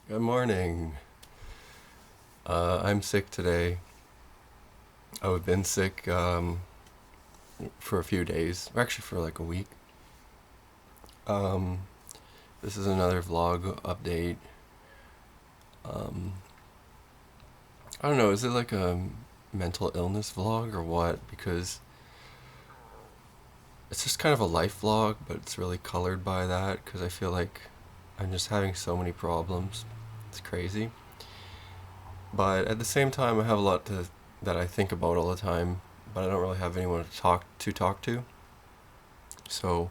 Good morning. I'm sick today. I've been sick for a few days, actually for like a week. Um, this is another vlog update. Um, I don't know, is it like a mental illness vlog or what? Because it's just kind of a life vlog, but it's really colored by that because I feel like I'm just having so many problems. It's crazy. But at the same time, I have a lot that I think about all the time, but I don't really have anyone to talk to. So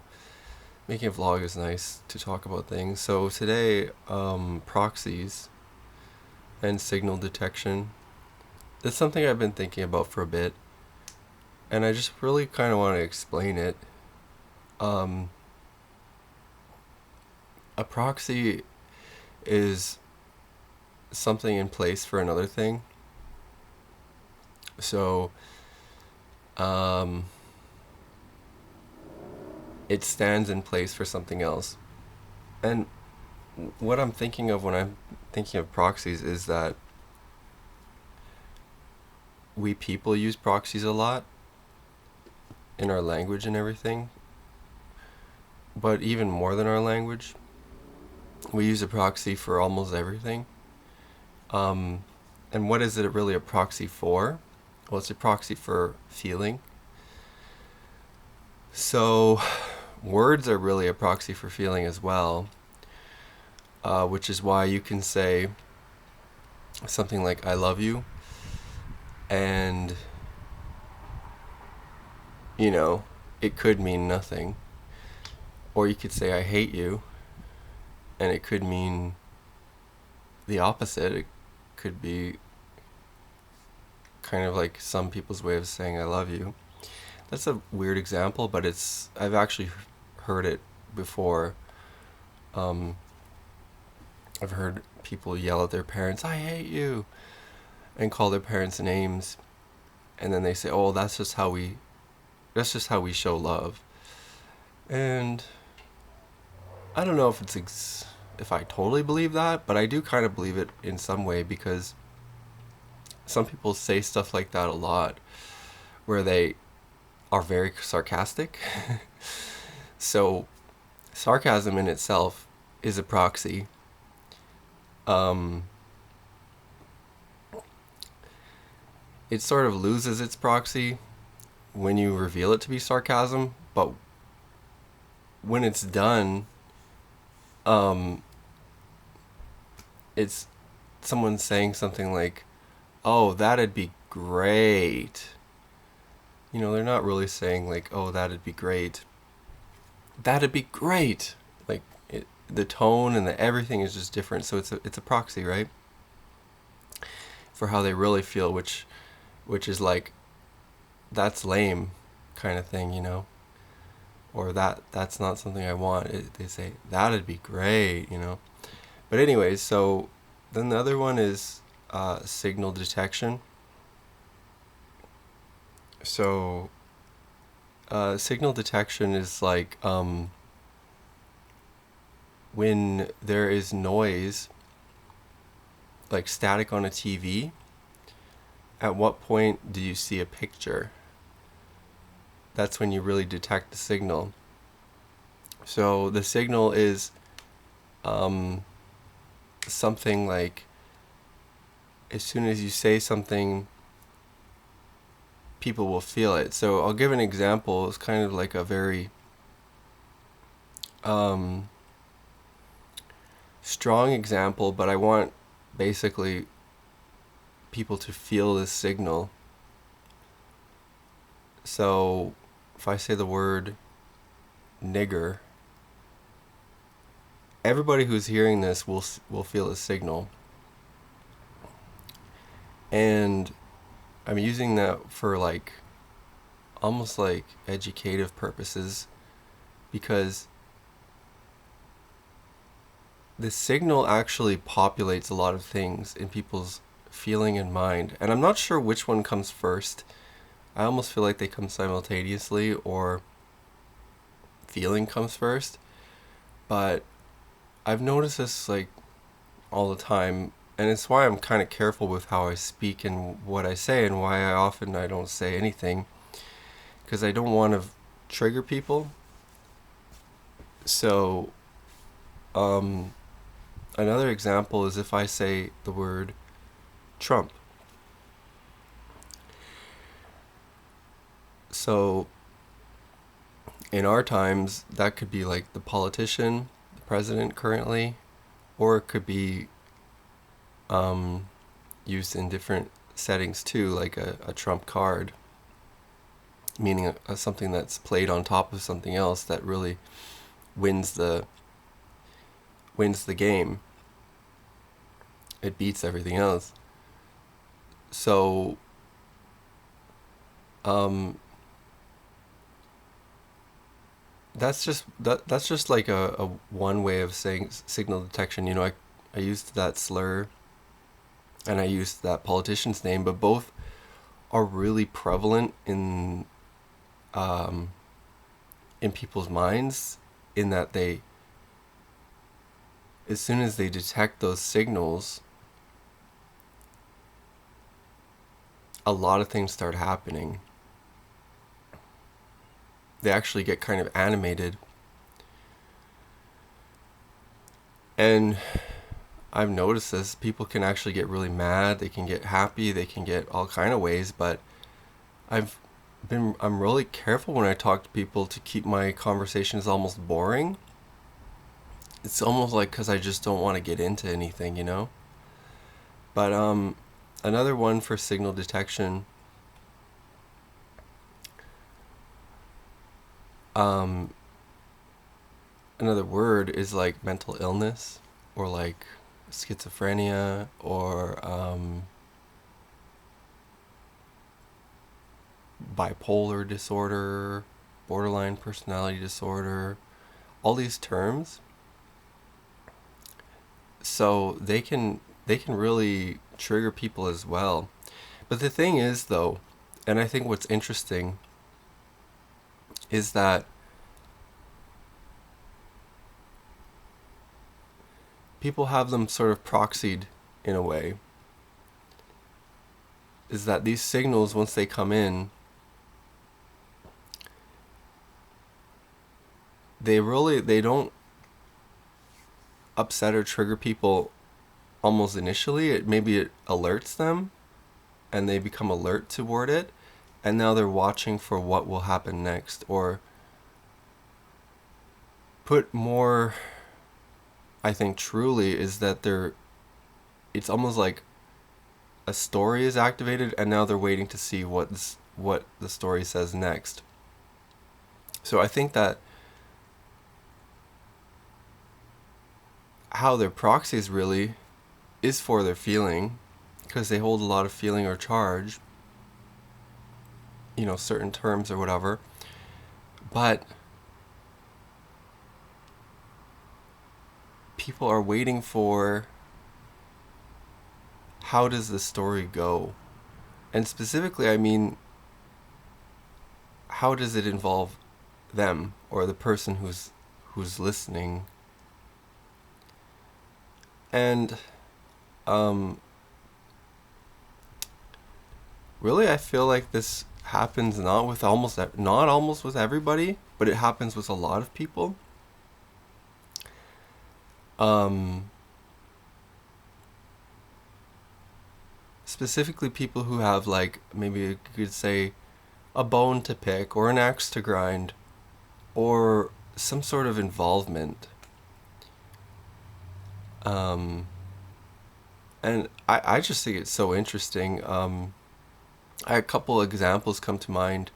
making a vlog is nice to talk about things. So today, proxies and signal detection. That's something I've been thinking about for a bit, and I just really kind of want to explain it. Um, a proxy is something in place for another thing. So, um, it stands in place for something else. And what I'm thinking of when I'm thinking of proxies is that we people use proxies a lot in our language and everything, but even more than our language, we use a proxy for almost everything. Um, and what is it really a proxy for? Well, it's a proxy for feeling. So, words are really a proxy for feeling as well, which is why you can say something like "I love you," and you know, it could mean nothing. Or you could say "I hate you," and it could mean the opposite. It could be kind of like some people's way of saying "I love you." That's a weird example, but I've actually heard it before. Um, I've heard people yell at their parents, "I hate you," and call their parents names, and then they say, "Oh, that's just how we show love." And I don't know if I totally believe that, but I do kind of believe it in some way because some people say stuff like that a lot, where they are very sarcastic. So sarcasm in itself is a proxy. Um, it sort of loses its proxy when you reveal it to be sarcasm, but when it's done, um, it's someone saying something like, "Oh, that'd be great." They're not really saying like, "Oh, that'd be great." That'd be great. Like the tone and the everything is just different. So it's a proxy, right, for how they really feel, which is like that's lame, kind of thing. Or that's not something I want. They say that'd be great. But anyways, so then the other one is signal detection. So signal detection is like when there is noise, like static on a TV. At what point do you see a picture? That's when you really detect the signal. So the signal is um, something like as soon as you say something, people will feel it. So I'll give an example. It's kind of like a very um, strong example, but I want basically people to feel this signal. So if I say the word nigger, everybody who's hearing this will feel a signal. And I'm using that for like almost like educative purposes because the signal actually populates a lot of things in people's feeling and mind. And I'm not sure which one comes first. I almost feel like they come simultaneously, or feeling comes first. But I've noticed this like all the time, and it's why I'm kind of careful with how I speak and what I say, and why I don't say anything, because I don't want to trigger people. So, another example is if I say the word Trump. So, in our times, that could be like the politician, the president currently, or it could be used in different settings too, like a trump card, meaning something that's played on top of something else that really wins the game. It beats everything else. So, that's just like a one way of saying signal detection. You know, I used that slur and I used that politician's name, but both are really prevalent in people's minds, in that they, as soon as they detect those signals, a lot of things start happening. They actually get kind of animated. And I've noticed this. People can actually get really mad. They can get happy. They can get all kind of ways. But I'm really careful when I talk to people to keep my conversations almost boring. It's almost like because I just don't want to get into anything, you know? But another one for signal detection, another word is like mental illness, or like schizophrenia, or bipolar disorder, borderline personality disorder, all these terms. So they can really trigger people as well. But the thing is, though, and I think what's interesting is that people have them sort of proxied in a way. Is that these signals, once they come in, they don't upset or trigger people almost initially. It alerts them, and they become alert toward it, and now they're watching for what will happen next. Or put more, I think truly, is that it's almost like a story is activated, and now they're waiting to see what the story says next. So I think that how their proxies really is for their feeling, because they hold a lot of feeling or charge, you know, certain terms or whatever. But people are waiting for, how does the story go? And specifically, I mean, how does it involve them, or the person who's listening? And really, I feel like this happens not almost with everybody, but it happens with a lot of people. Specifically people who have, like, maybe you could say, a bone to pick, or an axe to grind, or some sort of involvement. And I just think it's so interesting. A couple examples come to mind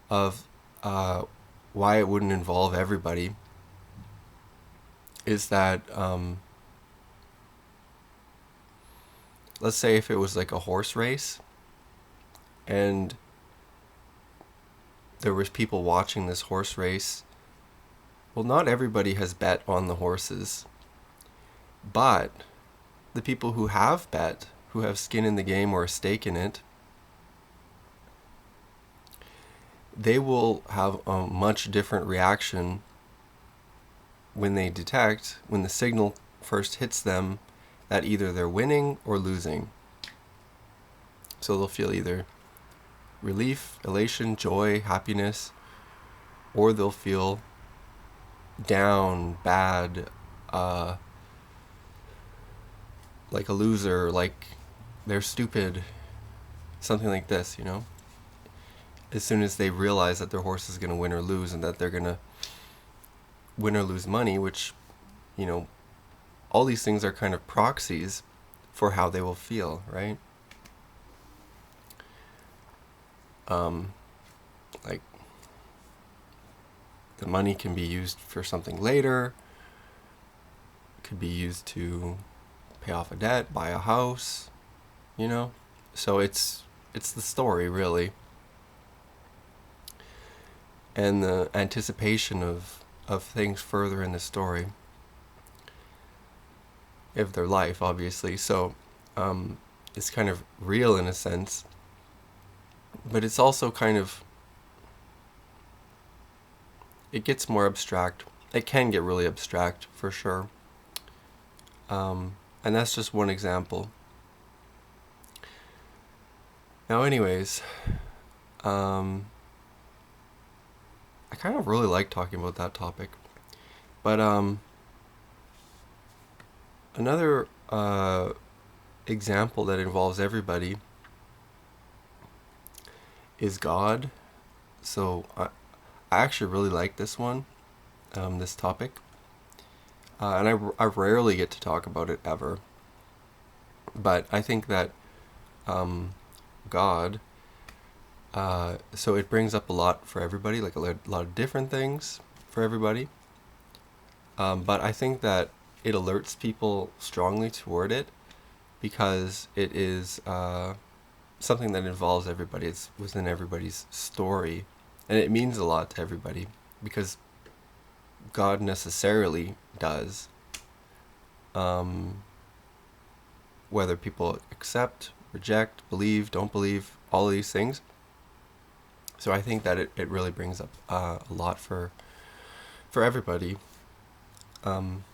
of why it wouldn't involve everybody. Is that, let's say if it was like a horse race, and there was people watching this horse race. Well, not everybody has bet on the horses, but the people who have bet, who have skin in the game or a stake in it, they will have a much different reaction when the signal first hits them, that either they're winning or losing. So they'll feel either relief, elation, joy, happiness, or they'll feel down, bad, like a loser, like they're stupid, something like this, As soon as they realize that their horse is going to win or lose, and that they're going to win or lose money, which, all these things are kind of proxies for how they will feel, right? Like, the money can be used for something later. It could be used to pay off a debt, buy a house, So it's the story, really. And the anticipation of things further in the story. Of their life, obviously. So it's kind of real in a sense. But it's also kind of... It gets more abstract. It can get really abstract, for sure. And that's just one example. Now, anyways, I kind of really like talking about that topic. But another example that involves everybody is God. So I actually really like this one, this topic. And I rarely get to talk about it ever. But I think that God, so it brings up a lot for everybody, like a lot of different things for everybody. But I think that it alerts people strongly toward it because it is something that involves everybody. It's within everybody's story. And it means a lot to everybody because God necessarily does. Whether people accept, reject, believe, don't believe, all of these things. So I think that it really brings up a lot for everybody. And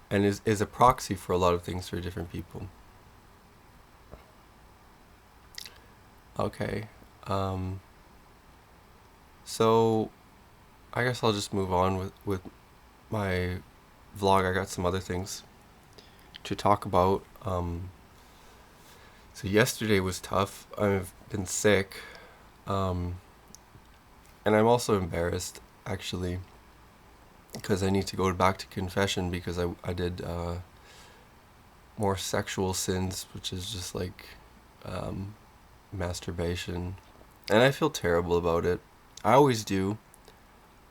is a proxy for a lot of things for different people. Okay. So I guess I'll just move on with my vlog. I got some other things to talk about. So yesterday was tough. I've been sick. And I'm also embarrassed, actually, because I need to go back to confession because I did more sexual sins, which is just like masturbation. And I feel terrible about it. I always do.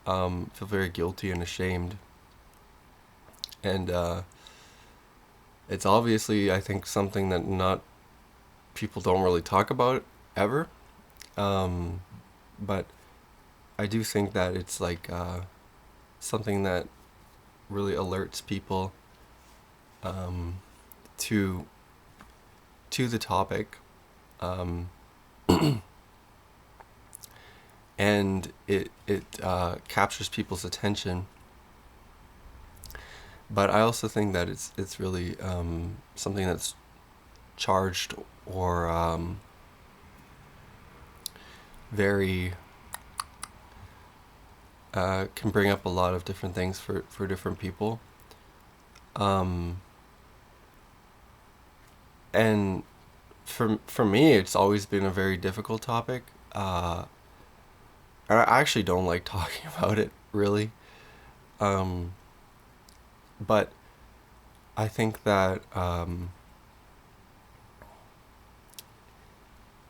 Feel very guilty and ashamed. And it's obviously, I think, something that not people don't really talk about ever. But I do think that it's like something that really alerts people to the topic. And it captures people's attention. But I also think that it's really something that's charged or very can bring up a lot of different things for different people. And for me, it's always been a very difficult topic. I actually don't like talking about it, really. But I think that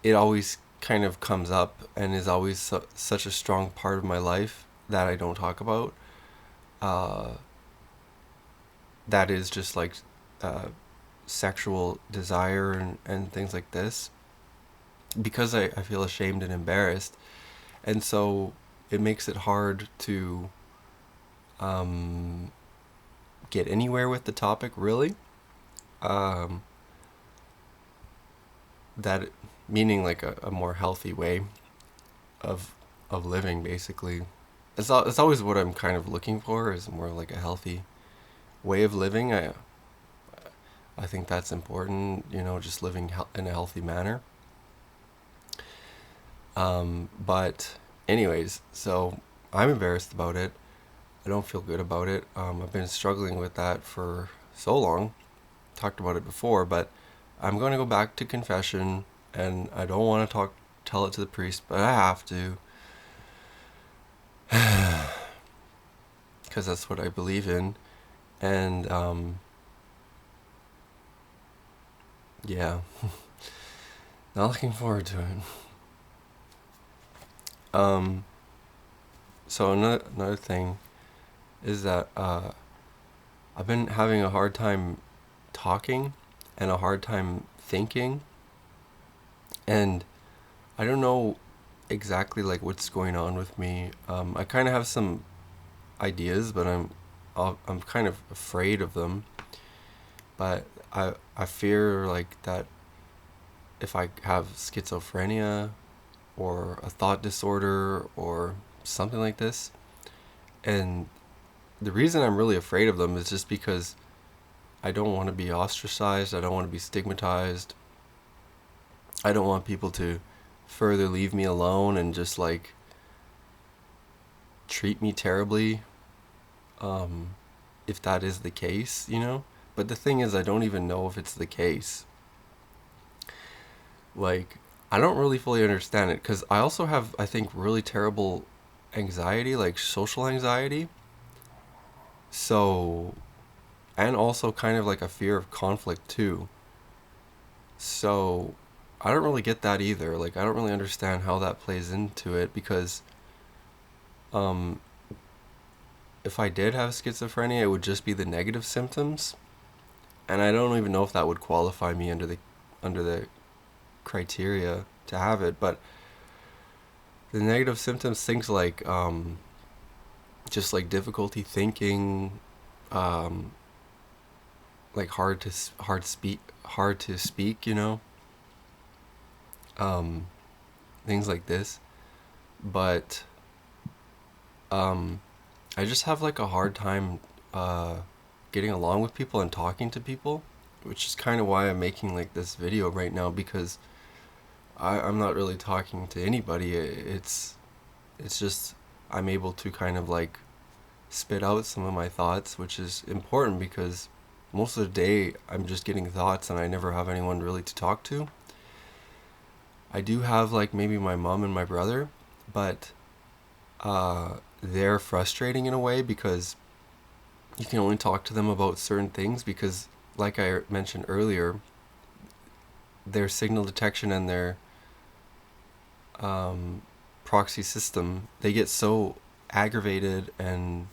it always kind of comes up and is always such a strong part of my life that I don't talk about. That is just like sexual desire and things like this, because I feel ashamed and embarrassed. And so it makes it hard to get anywhere with the topic, really. That meaning like a more healthy way of living, basically. It's always what I'm kind of looking for, is more like a healthy way of living. I think that's important, just living in a healthy manner. But anyways, so I'm embarrassed about it. I don't feel good about it. I've been struggling with that for so long. Talked about it before, but I'm going to go back to confession, and I don't want to tell it to the priest, but I have to, because that's what I believe in. And yeah, not looking forward to it. So another thing is that I've been having a hard time talking and a hard time thinking, and I don't know exactly like what's going on with me. I kind of have some ideas, but I'm kind of afraid of them. But I fear like that if I have schizophrenia or a thought disorder or something like this. And the reason I'm really afraid of them is just because I don't want to be ostracized. I don't want to be stigmatized. I don't want people to further leave me alone and just like treat me terribly, if that is the case, But the thing is, I don't even know if it's the case. Like, I don't really fully understand it, because I also have, I think, really terrible anxiety, like social anxiety. So, and also kind of like a fear of conflict too. So, I don't really get that either. Like, I don't really understand how that plays into it, because um, if I did have schizophrenia, it would just be the negative symptoms, and I don't even know if that would qualify me under the criteria to have it. But the negative symptoms, things like just like difficulty thinking, um, like hard to speak, um, things like this. But I just have like a hard time getting along with people and talking to people, which is kind of why I'm making like this video right now, because I'm not really talking to anybody. It's just I'm able to kind of like spit out some of my thoughts, which is important because most of the day I'm just getting thoughts and I never have anyone really to talk to. I do have like maybe my mom and my brother, but they're frustrating in a way because you can only talk to them about certain things, because like I mentioned earlier, their signal detection and their proxy system, they get so aggravated and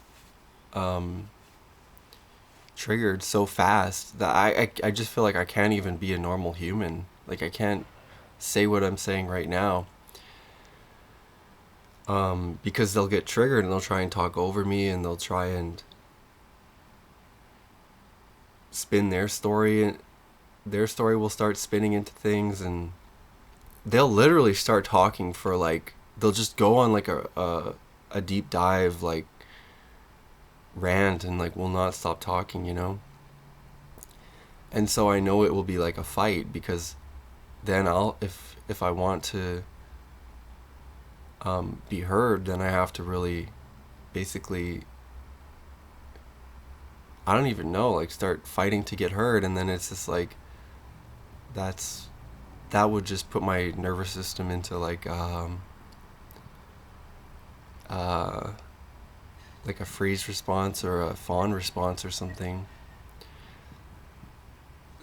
triggered so fast that I just feel like I can't even be a normal human. Like, I can't say what I'm saying right now, because they'll get triggered and they'll try and talk over me, and they'll try and spin their story, and their story will start spinning into things, and they'll literally start talking for like, they'll just go on like a deep dive, like rant, and like will not stop talking, and so I know it will be like a fight, because then if I want to be heard, then I have to really basically, I don't even know, like start fighting to get heard, and then it's just like that would just put my nervous system into uh like a freeze response or a fawn response or something.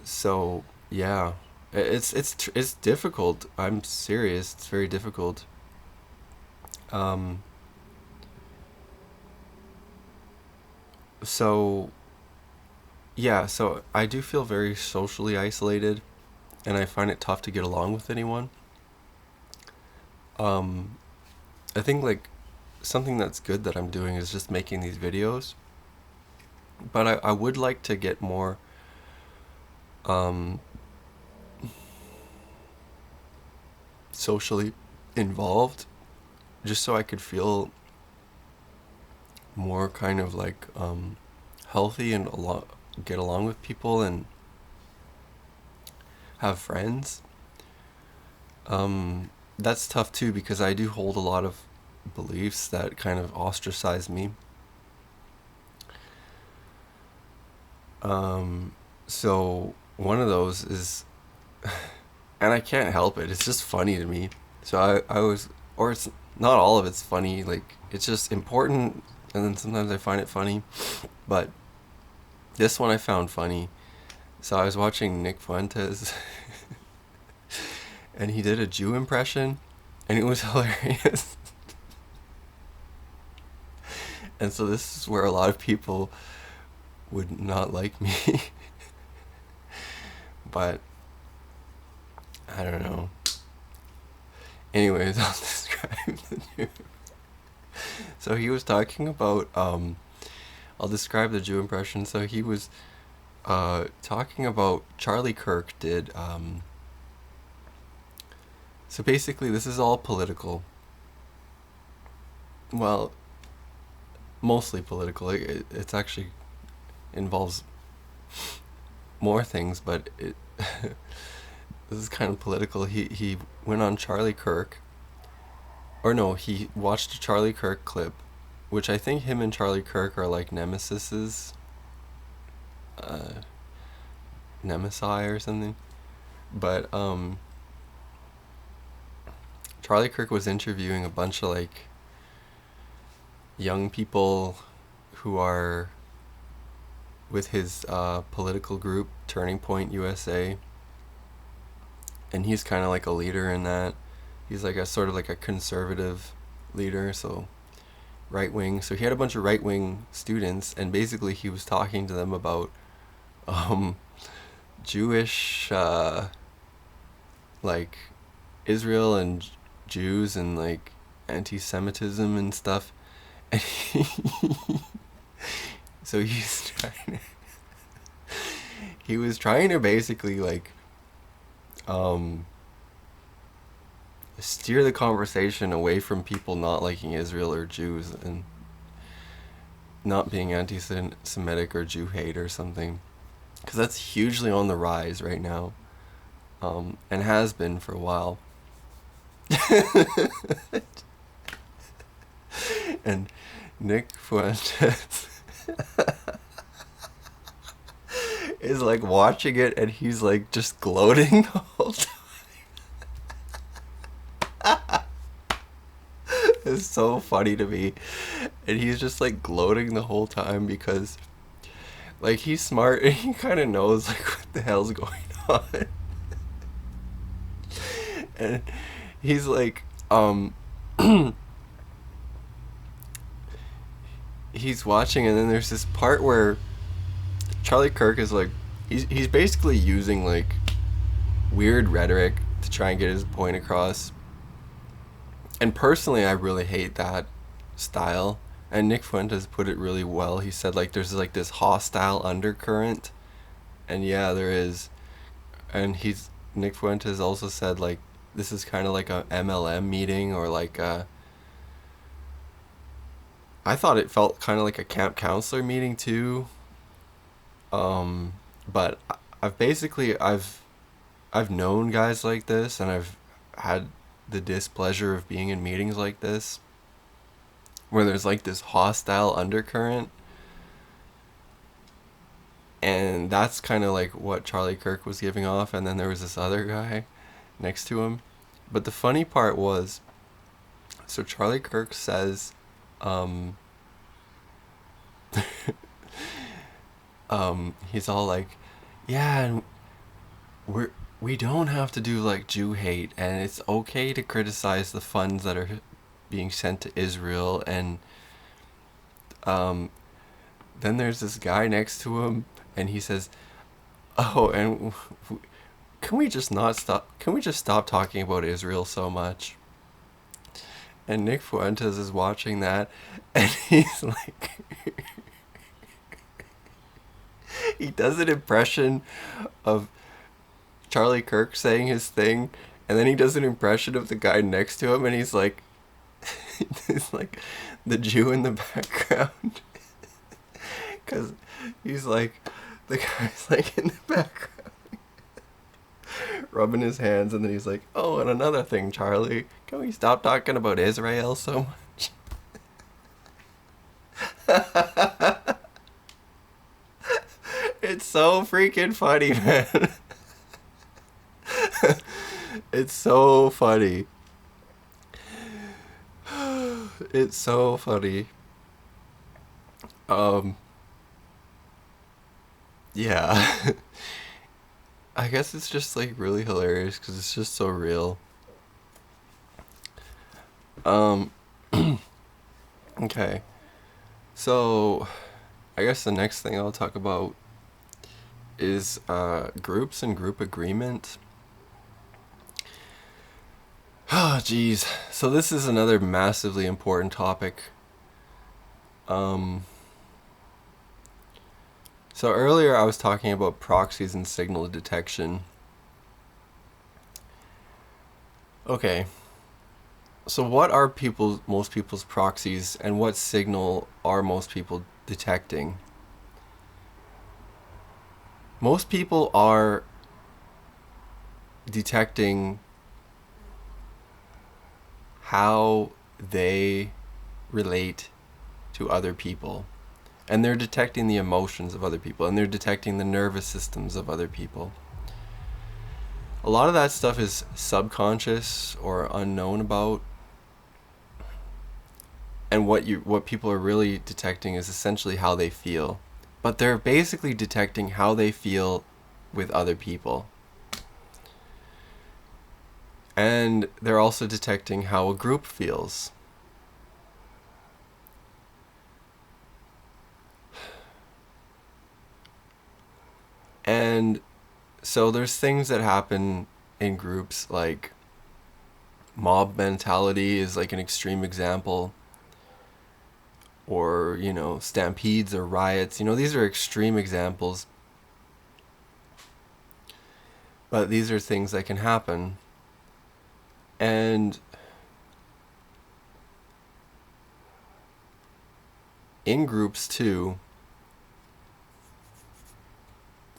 So yeah, it's difficult. I'm serious. It's very difficult. Um, so yeah, so I do feel very socially isolated, and I find it tough to get along with anyone. Um, I think like something that's good that I'm doing is just making these videos, but I would like to get more um, socially involved, just so I could feel more kind of like healthy and get along with people and have friends. That's tough too, because I do hold a lot of beliefs that kind of ostracize me. So one of those is, and I can't help it, it's just funny to me. So I was, or it's not all of it's funny, like it's just important, and then sometimes I find it funny. But this one I found funny. So I was watching Nick Fuentes and he did a Jew impression and it was hilarious. And so this is where a lot of people would not like me. But I don't know. Anyways, I'll describe the Jew. So he was talking about I'll describe the Jew impression. So he was talking about Charlie Kirk did so basically this is all political. Well, mostly political. It's actually involves more things, but it this is kind of political. He went on Charlie Kirk, or no, he watched a Charlie Kirk clip, which I think him and Charlie Kirk are like nemesises, nemesi or something. But Charlie Kirk was interviewing a bunch of like young people who are with his political group, Turning Point USA, and he's kind of like a leader in that. He's like a sort of like a conservative leader, so right wing. So he had a bunch of right wing students, and basically he was talking to them about Jewish, like Israel and Jews and like anti-Semitism and stuff. And so he was trying to basically like steer the conversation away from people not liking Israel or Jews and not being anti-Semitic or Jew hate or something, because that's hugely on the rise right now, and has been for a while. And Nick Fuentes is like watching it, and he's like just gloating the whole time. It's so funny to me, and he's just like gloating the whole time because like he's smart and he kind of knows like what the hell's going on. And he's like he's watching, and then there's this part where Charlie Kirk is like he's basically using like weird rhetoric to try and get his point across. And personally, I really hate that style. And Nick Fuentes put it really well. He said like there's like this hostile undercurrent, and yeah, there is. And Nick Fuentes also said like this is kind of like a MLM meeting, or like I thought it felt kind of like a camp counselor meeting too. But I've known guys like this, and I've had the displeasure of being in meetings like this where there's like this hostile undercurrent, and that's kind of like what Charlie Kirk was giving off. And then there was this other guy next to him. But the funny part was, so Charlie Kirk says he's all like, yeah, and we don't have to do like Jew hate, and it's okay to criticize the funds that are being sent to Israel. And then there's this guy next to him, and he says, oh, and can we just stop talking about Israel so much? And Nick Fuentes is watching that, and he's like he does an impression of Charlie Kirk saying his thing, and then he does an impression of the guy next to him, and he's like it's like the Jew in the background Because he's like, the guy's like in the background rubbing his hands, and then he's like, oh, and another thing, Charlie, can we stop talking about Israel so much? It's so freaking funny, man. It's so funny. It's so funny. Um, yeah. I guess it's just like really hilarious because it's just so real. Um, okay. So, I guess the next thing I'll talk about is groups and group agreement. Oh, geez. So this is another massively important topic. Um, so earlier I was talking about proxies and signal detection. Okay. So what are most people's proxies, and what signal are most people detecting? Most people are detecting how they relate to other people. And they're detecting the emotions of other people, and they're detecting the nervous systems of other people. A lot of that stuff is subconscious or unknown about. And what people are really detecting is essentially how they feel. But they're basically detecting how they feel with other people. And they're also detecting how a group feels. And so there's things that happen in groups, like mob mentality is like an extreme example, or stampedes or riots. These are extreme examples, but these are things that can happen. And in groups too,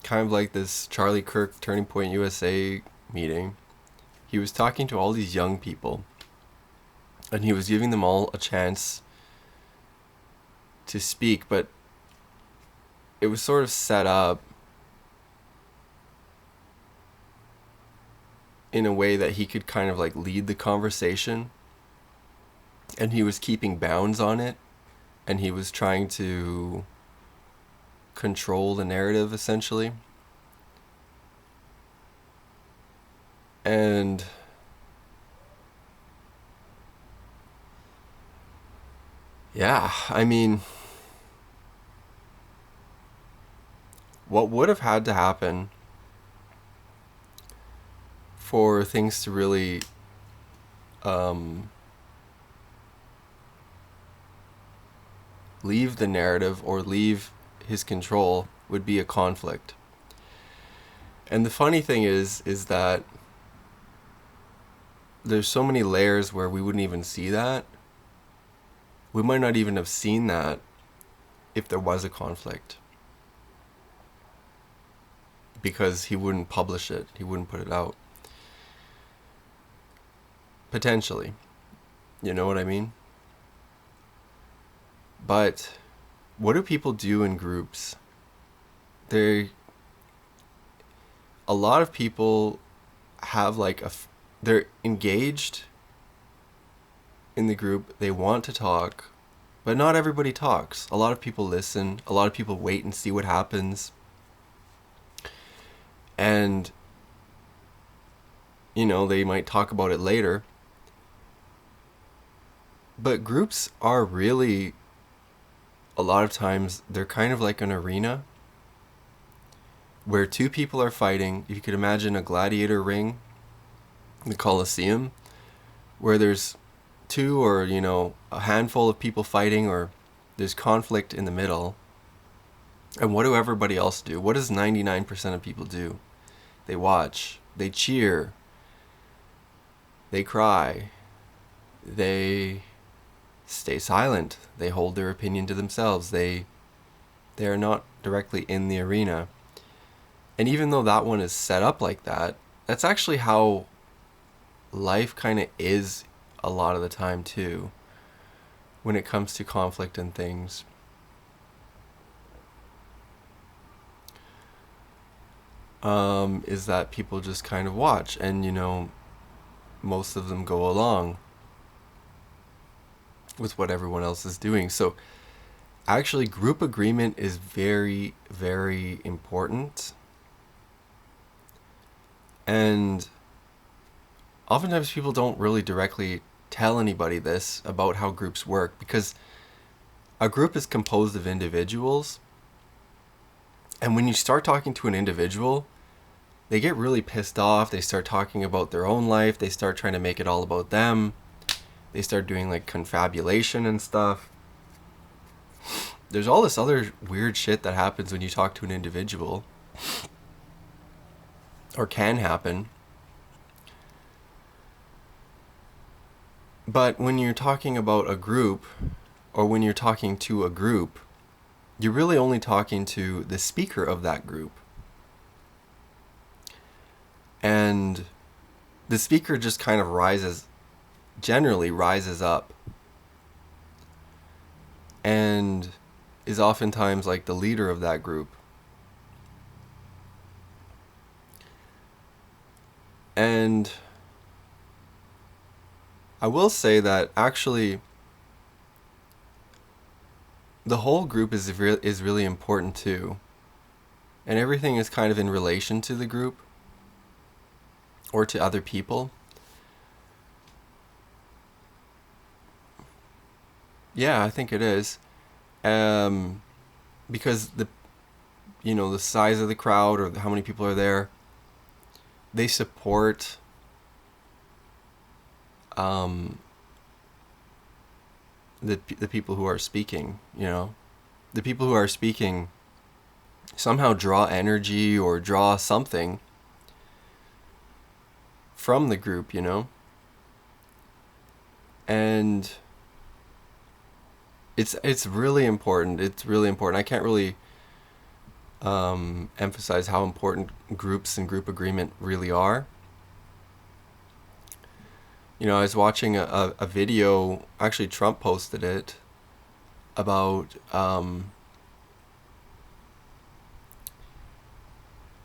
kind of like this Charlie Kirk Turning Point USA meeting, he was talking to all these young people, and he was giving them all a chance to speak, but it was sort of set up in a way that he could kind of like lead the conversation, and he was keeping bounds on it, and he was trying to control the narrative essentially. And yeah, I mean, what would have had to happen for things to really leave the narrative or leave his control would be a conflict. And the funny thing is that there's so many layers where we wouldn't even see that. We might not even have seen that if there was a conflict, because he wouldn't publish it, he wouldn't put it out. Potentially. You know what I mean? But what do people do in groups? A lot of people have they're engaged in the group, they want to talk, but not everybody talks. A lot of people listen, a lot of people wait and see what happens. And they might talk about it later. But groups are really, a lot of times, they're kind of like an arena where two people are fighting. You could imagine a gladiator ring, the Colosseum, where there's two or, a handful of people fighting, or there's conflict in the middle. And what do everybody else do? What does 99% of people do? They watch, they cheer, they cry, they stay silent, they hold their opinion to themselves, they They are not directly in the arena. And even though that one is set up like that, that's actually how life kind of is a lot of the time too, when it comes to conflict and things. Is that people just kind of watch, and most of them go along with what everyone else is doing. So actually, group agreement is very, very important. And oftentimes people don't really directly tell anybody this about how groups work, because a group is composed of individuals. And when you start talking to an individual, they get really pissed off. They start talking about their own life. They start trying to make it all about them. They start doing like confabulation and stuff. There's all this other weird shit that happens when you talk to an individual, or can happen. But when you're talking about a group, or when you're talking to a group, you're really only talking to the speaker of that group. And the speaker just kind of generally rises up, and is oftentimes like the leader of that group. And I will say that actually the whole group is really important too. And everything is kind of in relation to the group, or to other people. Yeah, I think it is. Because the size of the crowd, or how many people are there, they support the people who are speaking. The people who are speaking somehow draw energy or draw something from the group, and it's really important. It's really important. I can't really emphasize how important groups and group agreement really are. I was watching a video, actually Trump posted it, about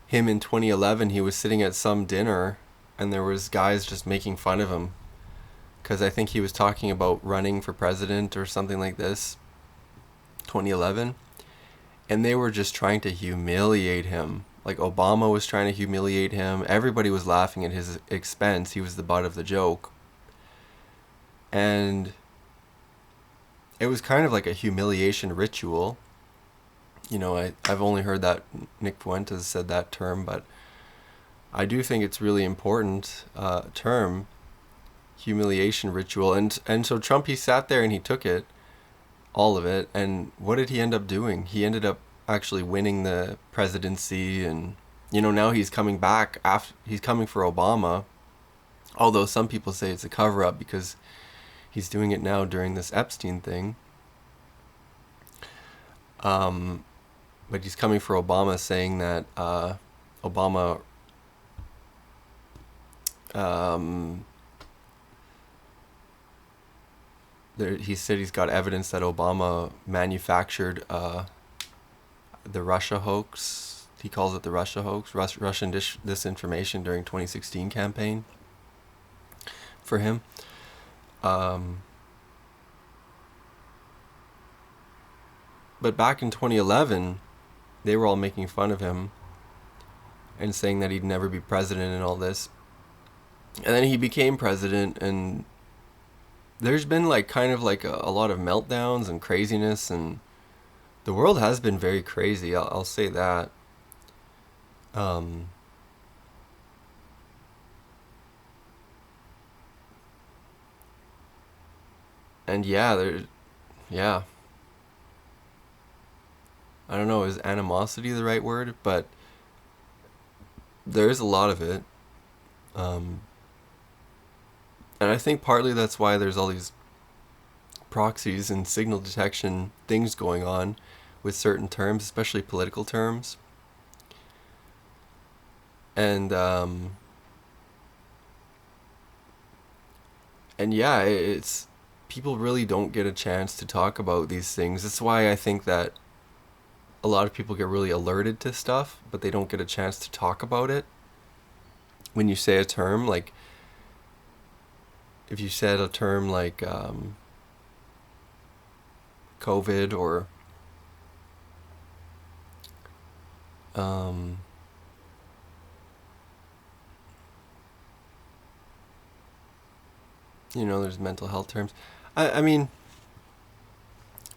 him in 2011. He was sitting at some dinner, and there was guys just making fun of him, because I think he was talking about running for president or something like this, 2011. And they were just trying to humiliate him. Like Obama was trying to humiliate him. Everybody was laughing at his expense. He was the butt of the joke. And it was kind of like a humiliation ritual. I've only heard that Nick Fuentes said that term, but I do think it's really important term, humiliation ritual. And so Trump, he sat there and he took it, all of it, and what did he end up doing? He ended up actually winning the presidency, and now he's coming back he's coming for Obama, although some people say it's a cover-up because he's doing it now during this Epstein thing. But he's coming for Obama, saying that Obama he said he's got evidence that Obama manufactured the Russia hoax. He calls it the Russia hoax, Russian disinformation during 2016 campaign for him. But back in 2011, they were all making fun of him and saying that he'd never be president and all this. And then he became president, and there's been like kind of like a lot of meltdowns and craziness, and the world has been very crazy. I'll say that. And yeah. I don't know, is animosity the right word? But there is a lot of it. And I think partly that's why there's all these proxies and signal detection things going on with certain terms, especially political terms. And yeah, it's people really don't get a chance to talk about these things. That's why I think that a lot of people get really alerted to stuff, but they don't get a chance to talk about it. When you say a term, like if you said a term like COVID or um, there's mental health terms. I mean,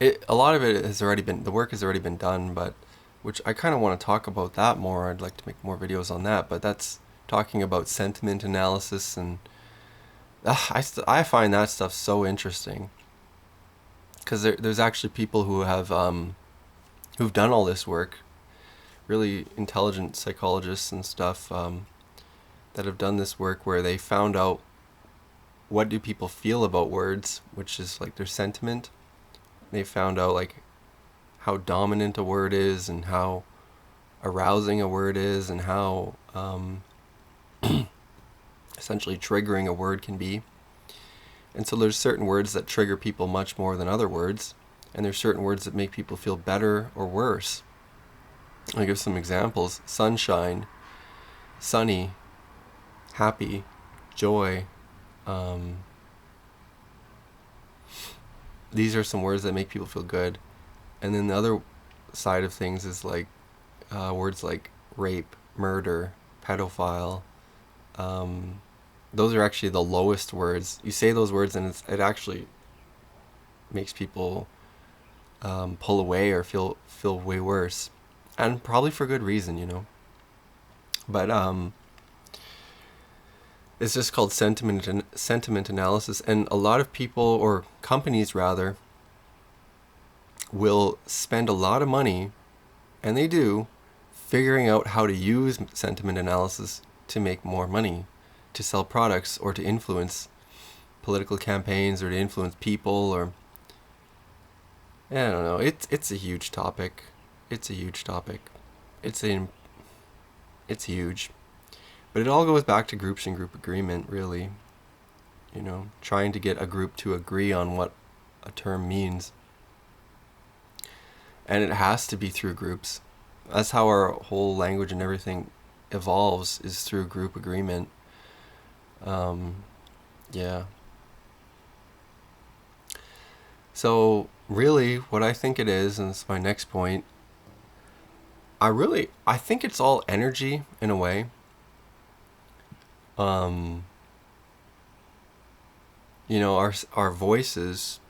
a lot of it has already been, the work has already been done, but which I kind of want to talk about that more. I'd like to make more videos on that, but that's talking about sentiment analysis, and I find that stuff so interesting because there's actually people who have who've done all this work, really intelligent psychologists and stuff that have done this work where they found out what do people feel about words, which is like their sentiment. They found out like how dominant a word is and how arousing a word is and how essentially triggering a word can be. And so there's certain words that trigger people much more than other words, and there's certain words that make people feel better or worse. I'll give some examples. Sunshine, sunny, happy, joy. These are some words that make people feel good. And then the other side of things is like words like rape, murder, pedophile. Those are actually the lowest words. You say those words and it actually makes people pull away or feel way worse. And probably for good reason, But it's just called sentiment analysis. And a lot of people, or companies rather, will spend a lot of money, and they do, figuring out how to use sentiment analysis to make more money, to sell products, or to influence political campaigns, or to influence people, or I don't know. It's a huge topic. It's a huge topic. It's huge. But it all goes back to groups and group agreement, really. Trying to get a group to agree on what a term means. And it has to be through groups. That's how our whole language and everything evolves, is through group agreement. Yeah. So really what I think it is, and this is my next point, I think it's all energy in a way. Our voices,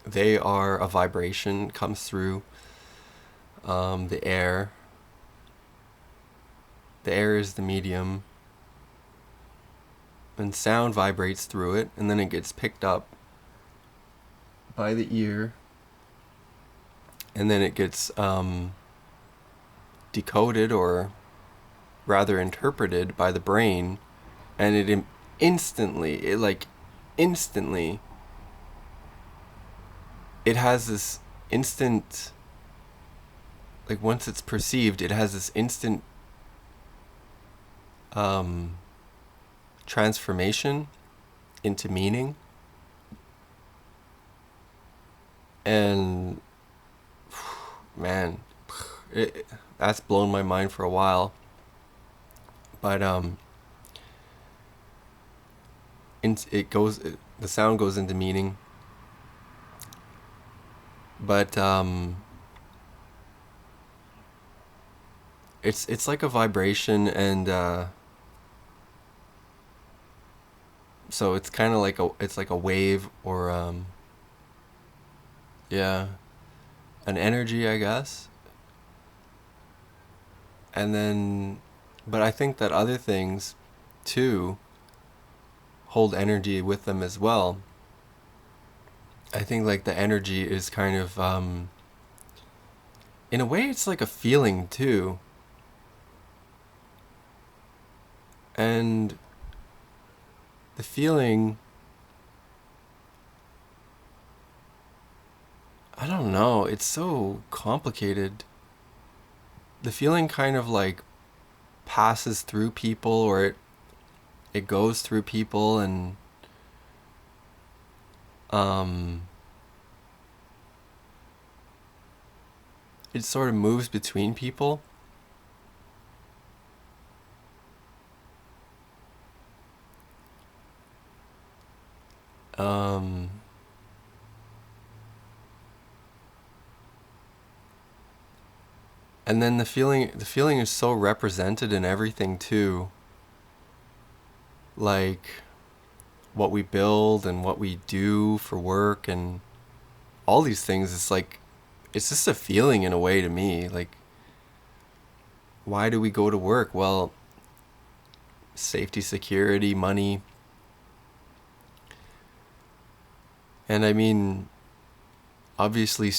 they are a vibration, comes through the air. The air is the medium, and sound vibrates through it, and then it gets picked up by the ear, and then it gets decoded, or rather interpreted, by the brain, and it instantly, it has this instant, like once it's perceived, it has this instant transformation into meaning. And man, that's blown my mind for a while. But the sound goes into meaning. But it's like a vibration, and so it's kind of like a wave, or yeah, an energy, I guess. And then, but I think that other things too hold energy with them as well. I think like the energy is kind of in a way it's like a feeling too. And the feeling, I don't know, it's so complicated. The feeling kind of like passes through people, or it goes through people, and um it sort of moves between people. Um and then the feeling is so represented in everything too. Like what we build and what we do for work and all these things, it's like it's just a feeling in a way to me. Like, why do we go to work? Well, safety, security, money. And I mean, obviously,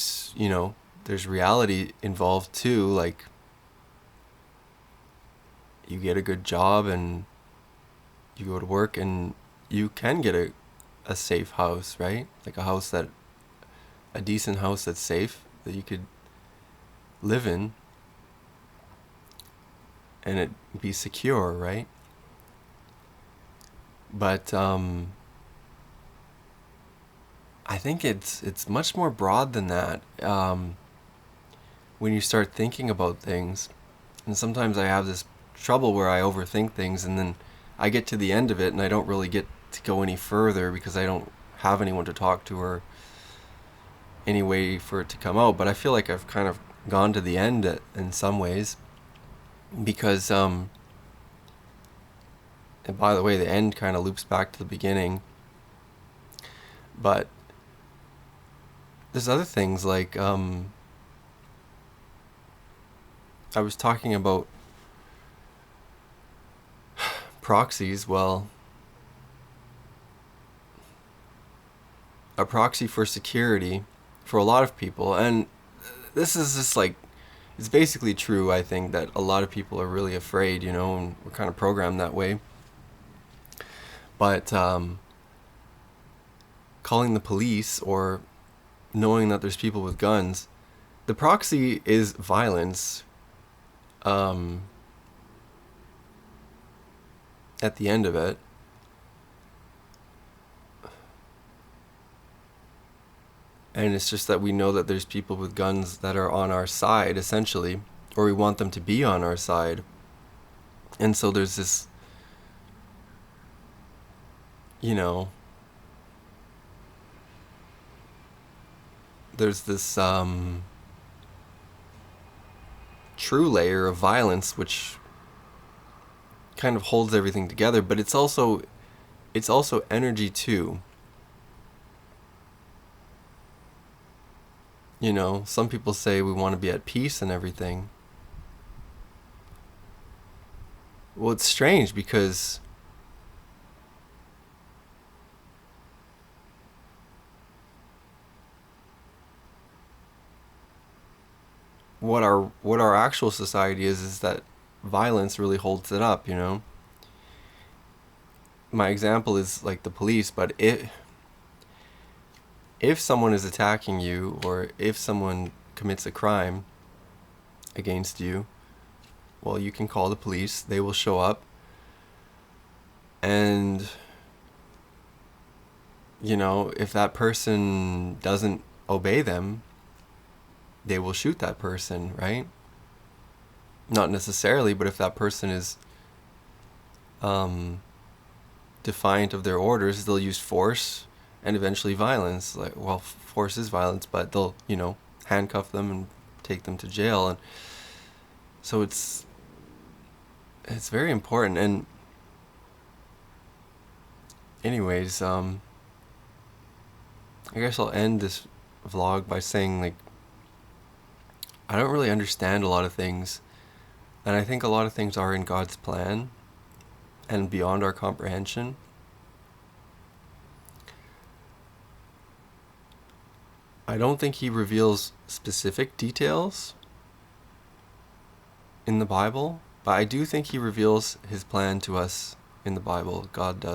there's reality involved too. Like, you get a good job and you go to work and you can get a safe house, right? Like a decent house that's safe that you could live in and it be secure, right? But I think it's much more broad than that. When you start thinking about things, and sometimes I have this trouble where I overthink things, and then I get to the end of it, and I don't really get to go any further because I don't have anyone to talk to or any way for it to come out. But I feel like I've kind of gone to the end in some ways because and by the way, the end kind of loops back to the beginning. But there's other things like I was talking about proxies. Well, a proxy for security for a lot of people, and this is just like, it's basically true. I think that a lot of people are really afraid, and we're kind of programmed that way. But calling the police or knowing that there's people with guns, the proxy is violence. At the end of it, and it's just that we know that there's people with guns that are on our side, essentially, or we want them to be on our side. And so there's this, there's this true layer of violence which kind of holds everything together, but it's also energy too. Some people say we want to be at peace and everything. Well, it's strange because what our actual society is that violence really holds it up. My example is like the police, but if someone is attacking you, or if someone commits a crime against you, well, you can call the police. They will show up, and if that person doesn't obey them, they will shoot that person, right? Not necessarily, but if that person is defiant of their orders, they'll use force and eventually violence. Like, well, force is violence, but they'll handcuff them and take them to jail. And so it's very important. And anyways, I guess I'll end this vlog by saying, like, I don't really understand a lot of things, and I think a lot of things are in God's plan and beyond our comprehension. I don't think he reveals specific details in the Bible, but I do think he reveals his plan to us in the Bible. God does.